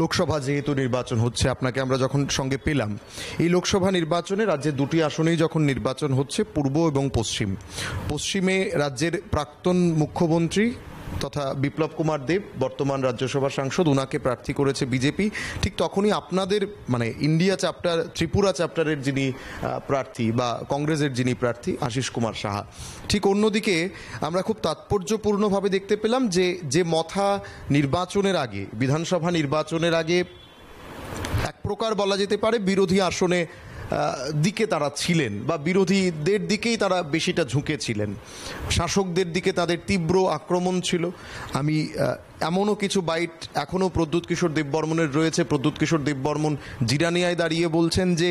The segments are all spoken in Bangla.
লোকসভা যেহেতু নির্বাচন হচ্ছে, আপনাকে আমরা যখন সঙ্গে পেলাম, এই লোকসভা নির্বাচনে রাজ্যের দুটি আসনেই যখন নির্বাচন হচ্ছে, পূর্ব এবং পশ্চিম। পশ্চিমে রাজ্যের প্রাক্তন মুখ্যমন্ত্রী তথা বিপ্লব কুমার দেব, বর্তমান রাজ্যসভার সাংসদ, ওনাকে প্রার্থী করেছে বিজেপি। ঠিক তখনই আপনাদের মানে ইন্ডিয়া চ্যাপ্টার, ত্রিপুরা চ্যাপ্টারের যিনি প্রার্থী বা কংগ্রেসের যিনি প্রার্থী আশিস কুমার সাহা। ঠিক অন্যদিকে আমরা খুব তাৎপর্যপূর্ণভাবে দেখতে পেলাম যে মথা নির্বাচনের আগে, বিধানসভা নির্বাচনের আগে এক প্রকার বলা যেতে পারে বিরোধী আসনে দিকে তারা ছিলেন বা বিরোধীদের দিকেই তারা বেশিটা ঝুঁকেছিলেন, শাসকদের দিকে তাদের তীব্র আক্রমণ ছিল। আমি এমনও কিছু বাইট এখনও প্রদ্যুৎ কিশোর দেববর্মনের রয়েছে। প্রদ্যুৎ কিশোর দেববর্মন জিরানিয়ায় দাঁড়িয়ে বলছেন যে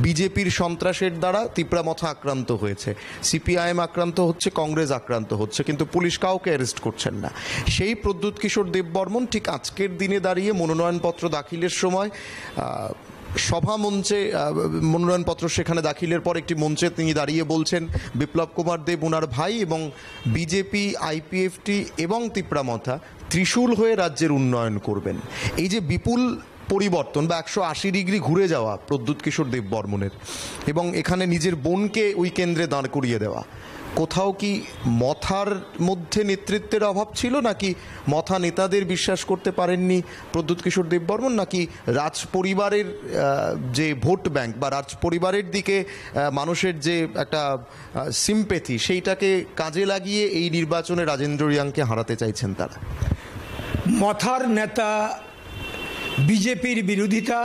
বিজেপির সন্ত্রাসের দ্বারা তিপ্রামথা আক্রান্ত হয়েছে, সিপিআইএম আক্রান্ত হচ্ছে, কংগ্রেস আক্রান্ত হচ্ছে, কিন্তু পুলিশ কাউকে অ্যারেস্ট করছেন না। সেই প্রদ্যুৎ কিশোর দেববর্মন ঠিক আজকের দিনে দাঁড়িয়ে মনোনয়নপত্র দাখিলের সময় সভা মঞ্চে, মনোনয়নপত্র সেখানে দাখিলের পর একটি মঞ্চে তিনি দাঁড়িয়ে বলছেন বিপ্লব কুমার দেব ওনার ভাই এবং বিজেপি, আইপিএফটি এবং তিপ্রামথা ত্রিশূল হয়ে রাজ্যের উন্নয়ন করবেন। এই যে বিপুল পরিবর্তন বা 180 ডিগ্রি ঘুরে যাওয়া প্রদ্যুৎ কিশোর দেববর্মনের, এবং এখানে নিজের বোনকে ওই কেন্দ্রে দাঁড় করিয়ে দেওয়া, কোথাও কি মথার মধ্যে নেতৃত্বের অভাব ছিল, নাকি মথা নেতাদের বিশ্বাস করতে পারেননি প্রদ্যুৎ কিশোর দেববর্মন, নাকি রাজ পরিবারের যে ভোট ব্যাংক বা রাজ পরিবারের দিকে মানুষের যে একটা সিম্প্যাথি, সেইটাকে কাজে লাগিয়ে এই নির্বাচনে রাজেন্দ্র রিয়াংকে হারাতে চাইছেন তারা? মথার নেতা বিজেপির বিরোধিতা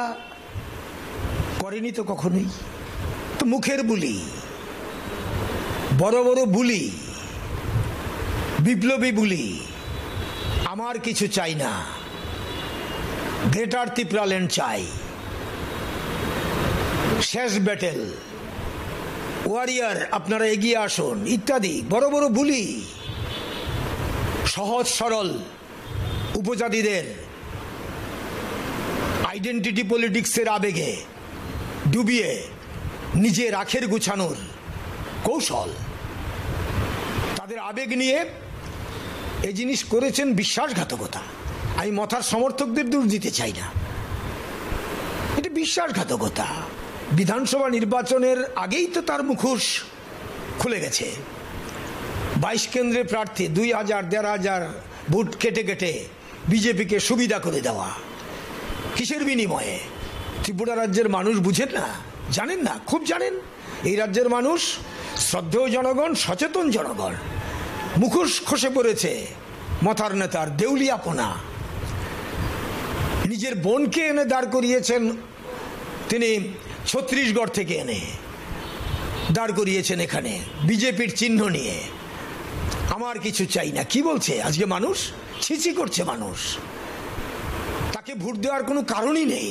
করেনি তো কখনোই, তো মুখের বুলি, বড় বড় বুলি, বিপ্লবী বুলি, আমার কিছু চাই না, গ্রেটার ত্রিপুরাল্যান্ড চাই, শেষ ব্যাটেল, ওয়ারিয়ার আপনারা এগিয়ে আসুন ইত্যাদি বড় বড় বুলি সহজ সরল উপজাতিদের আইডেন্টিটি পলিটিক্সের আবেগে ডুবিয়ে নিজের আখের গুছানোর কৌশল, তাদের আবেগ নিয়ে এই জিনিস করেছেন বিশ্বাসঘাতকতা। আমি মথার সমর্থকদের দূর দিতে চাই না, এটা বিশ্বাসঘাতকতা। বিধানসভা নির্বাচনের আগেই তো তার মুখোশ খুলে গেছে। 22 কেন্দ্রের প্রার্থী, 2000, 1500 ভোট কেটে কেটে বিজেপিকে সুবিধা করে দেওয়া, কিসের বিনিময়ে? ত্রিপুরা রাজ্যের মানুষ বুঝেন না, জানেন না, খুব জানেন। এই রাজ্যের মানুষ শ্রদ্ধেয় জনগণ, সচেতন জনগণ। মুখোশ খসে পড়েছে মথার নেতার, দেউলিয়াপনা। নিজের বোনকে এনে দাঁড় করিয়েছেন তিনি, ছত্তিশগড় থেকে এনে দাঁড় করিয়েছেন এখানে বিজেপির চিহ্ন নিয়ে। আমার কিছু চাই না কি বলছে আজকে মানুষ? ছিছি করছে মানুষ, তাকে ভোট দেওয়ার কোনো কারণই নেই।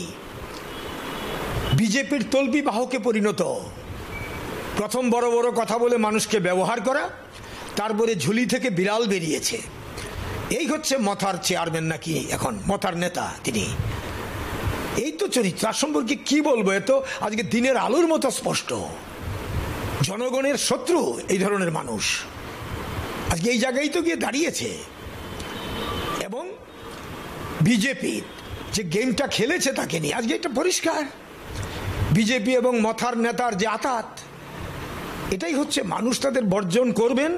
বিজেপির তল্পি বাহকে পরিণত, প্রথম বড় বড় কথা বলে মানুষকে ব্যবহার করা, তারপরে ঝুলি থেকে বিড়াল বেরিয়েছে। এই হচ্ছে মথার চেয়ারম্যান, নাকি এখন মথার নেতা তিনি। এই তো চরিত্র, তার সম্পর্কে কি বলবো? এত আজকে দিনের আলোর মতো স্পষ্ট। জনগণের শত্রু এই ধরনের মানুষ আজকে এই জায়গায় তো গিয়ে দাঁড়িয়েছে। এবং বিজেপি যে গেমটা খেলেছে তাকে নিয়ে আজকে এটা পরিষ্কার। বিজেপি এবং মথার নেতার যে আতাত, এটাই হচ্ছে মানুষ তাদের বর্জন করবেন,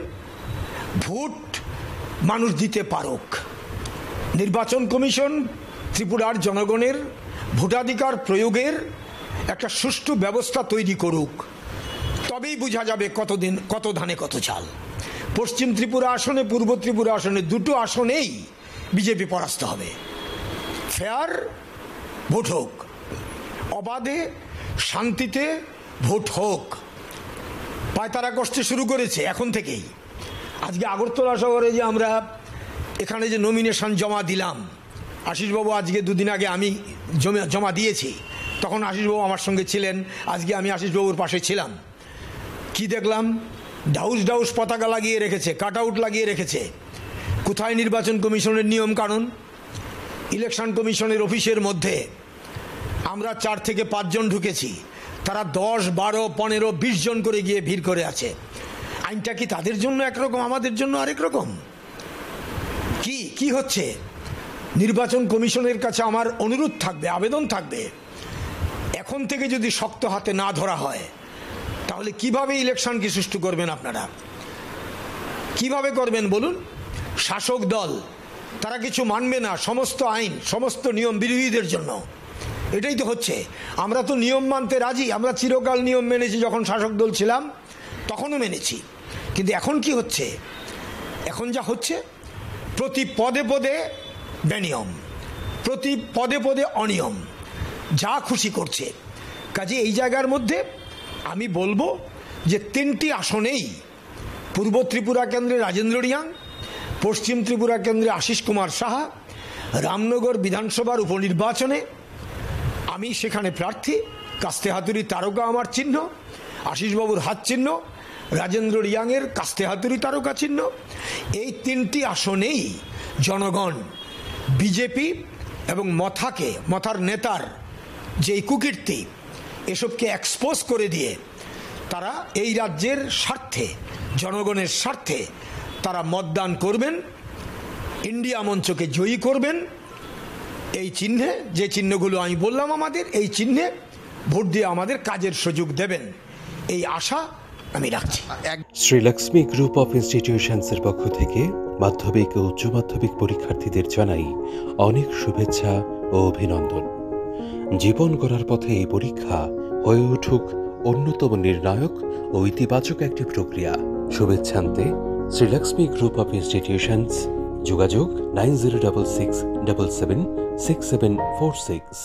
ভোট মানুষ দিতে পারুক। নির্বাচন কমিশন ত্রিপুরার জনগণের ভোটাধিকার প্রয়োগের একটা সুষ্ঠু ব্যবস্থা তৈরি করুক, তবেই বোঝা যাবে কত ধানে কত চাল। পশ্চিম ত্রিপুরা আসনে, পূর্ব ত্রিপুরা আসনে, দুটো আসনেই বিজেপি পরাস্ত হবে। ফেয়ার ভোট হোক, অবাধে শান্তিতে ভোট হোক। পায়তারা কষ্টে শুরু করেছে এখন থেকেই। আজকে আগরতলা শহরে যে আমরা এখানে যে নমিনেশন জমা দিলাম, আশিসবাবু আজকে দুদিন আগে আমি জমা দিয়েছি, তখন আশিসবাবু আমার সঙ্গে ছিলেন, আজকে আমি আশিসবাবুর পাশে ছিলাম। কি দেখলাম? ডাউস ডাউস পতাকা লাগিয়ে রেখেছে, কাট আউট লাগিয়ে রেখেছে। কোথায় নির্বাচন কমিশনের নিয়ম কানুন? ইলেকশন কমিশনের অফিসের মধ্যে আমরা 4 থেকে 5 জন ঢুকেছি, তারা 10, 12, 15, 20 জন করে গিয়ে ভিড় করে আছে। আইনটা কি তাদের জন্য একরকম, আমাদের জন্য আরেক রকম? কি হচ্ছে? নির্বাচন কমিশনের কাছে আমার অনুরোধ থাকবে, আবেদন থাকবে, এখন থেকে যদি শক্ত হাতে না ধরা হয় তাহলে কিভাবে ইলেকশনকে সুষ্ঠু করবেন আপনারা? কিভাবে করবেন বলুন? শাসক দল তারা কিছু মানবে না, সমস্ত আইন সমস্ত নিয়ম বিরোধীদের জন্য। এটাই তো হচ্ছে। আমরা তো নিয়ম মানতে রাজি, আমরা চিরকাল নিয়ম মেনেছি, যখন শাসক দল ছিলাম তখনও মেনেছি। কিন্তু এখন কি হচ্ছে? এখন যা হচ্ছে, প্রতি পদে পদে বেনিয়ম, প্রতি পদে পদে অনিয়ম, যা খুশি করছে। কাজে এই জায়গার মধ্যে আমি বলবো যে 3টি আসনেই, পূর্ব ত্রিপুরা কেন্দ্রে রাজেন্দ্র রিয়াং, পশ্চিম ত্রিপুরা কেন্দ্রে আশিস কুমার সাহা, রামনগর বিধানসভার উপনির্বাচনে আমি সেখানে প্রার্থী। কাস্তে হাতুড়ি তারকা আমার চিহ্ন, আশিসবাবুর হাত চিহ্ন, রাজেন্দ্র রিয়াংয়ের কাস্তে হাতুড়ি তারকা চিহ্ন। এই 3টি আসনেই জনগণ বিজেপি এবং মথার নেতার যে কুকীর্তি, এসবকে এক্সপোজ করে দিয়ে তারা এই রাজ্যের স্বার্থে, জনগণের স্বার্থে তারা মতদান করবেন, ইন্ডিয়া মঞ্চকে জয়ী করবেন। এই চিহ্নে, যে চিহ্নগুলো আমি বললাম আমাদের, এই চিহ্নে ভোট দিয়ে আমাদের কাজের সুযোগ দেবেন, এই আশা আমি রাখছি। শ্রী লক্ষ্মী গ্রুপ অফ ইনস্টিটিউশনসের পক্ষ থেকে মাধ্যমিক ও উচ্চ মাধ্যমিক পরীক্ষার্থীদের জানাই অনেক শুভেচ্ছা ও অভিনন্দন। জীবন গড়ার পথে এই পরীক্ষা হয়ে উঠুক অন্যতম নির্ণায়ক ও ইতিবাচক একটি প্রক্রিয়া। শুভেচ্ছান্তে Shri Lakshmi group of institutions. যোগাযোগ 9066776746।